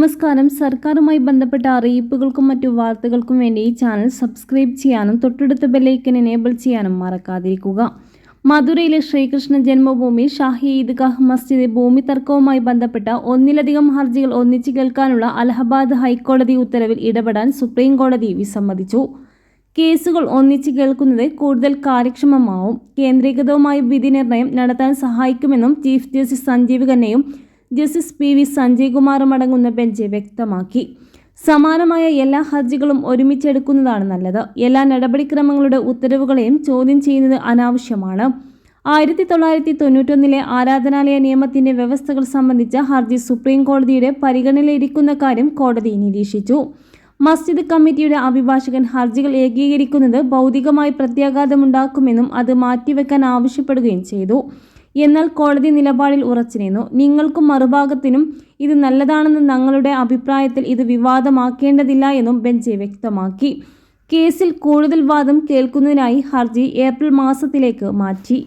നമസ്കാരം. സർക്കാരുമായി ബന്ധപ്പെട്ട അറിയിപ്പുകൾക്കും മറ്റു വാർത്തകൾക്കും വേണ്ടി ഈ ചാനൽ സബ്സ്ക്രൈബ് ചെയ്യാനും തൊട്ടടുത്ത ബെല്ലൈക്കൻ എനേബിൾ ചെയ്യാനും മറക്കാതിരിക്കുക. മധുരയിലെ ശ്രീകൃഷ്ണ ജന്മഭൂമി ഷാഹി ഈദ്ഗാഹ് മസ്ജിദ് ഭൂമി തർക്കവുമായി ബന്ധപ്പെട്ട ഒന്നിലധികം ഹർജികൾ ഒന്നിച്ചു കേൾക്കാനുള്ള അലഹബാദ് ഹൈക്കോടതി ഉത്തരവിൽ ഇടപെടാൻ സുപ്രീം കോടതി വിസമ്മതിച്ചു. കേസുകൾ ഒന്നിച്ചു കേൾക്കുന്നത് കൂടുതൽ കാര്യക്ഷമമാവും, കേന്ദ്രീകൃതവുമായ വിധി നിർണയം നടത്താൻ സഹായിക്കുമെന്നും ചീഫ് ജസ്റ്റിസ് സഞ്ജീവ് ഖന്നയും ജസ്റ്റിസ് PV സഞ്ജയ് കുമാറും അടങ്ങുന്ന ബെഞ്ച് വ്യക്തമാക്കി. സമാനമായ എല്ലാ ഹർജികളും ഒരുമിച്ചെടുക്കുന്നതാണ് നല്ലത്. എല്ലാ നടപടിക്രമങ്ങളുടെ ഉത്തരവുകളെയും ചോദ്യം ചെയ്യുന്നത് അനാവശ്യമാണ്. 1991 ആരാധനാലയ നിയമത്തിന്റെ വ്യവസ്ഥകൾ സംബന്ധിച്ച ഹർജി സുപ്രീം കോടതിയുടെ പരിഗണനയിലിരിക്കുന്ന കാര്യം കോടതി നിരീക്ഷിച്ചു. മസ്ജിദ് കമ്മിറ്റിയുടെ അഭിഭാഷകൻ ഹർജികൾ ഏകീകരിക്കുന്നത് ഭൗതികമായി പ്രത്യാഘാതമുണ്ടാക്കുമെന്നും അത് മാറ്റിവെക്കാൻ ആവശ്യപ്പെടുകയും ചെയ്തു. എന്നാൽ കോടതി നിലപാടിൽ ഉറച്ചുനിന്നു. നിങ്ങൾക്കും മറുഭാഗത്തിനും ഇത് നല്ലതാണെന്ന് ഞങ്ങളുടെ അഭിപ്രായത്തിൽ ഇത് വിവാദമാക്കേണ്ടതില്ല എന്നും ബെഞ്ച് വ്യക്തമാക്കി. കേസിൽ കൂടുതൽ വാദം കേൾക്കുന്നതിനായി ഹർജി ഏപ്രിൽ മാസത്തിലേക്ക് മാറ്റി.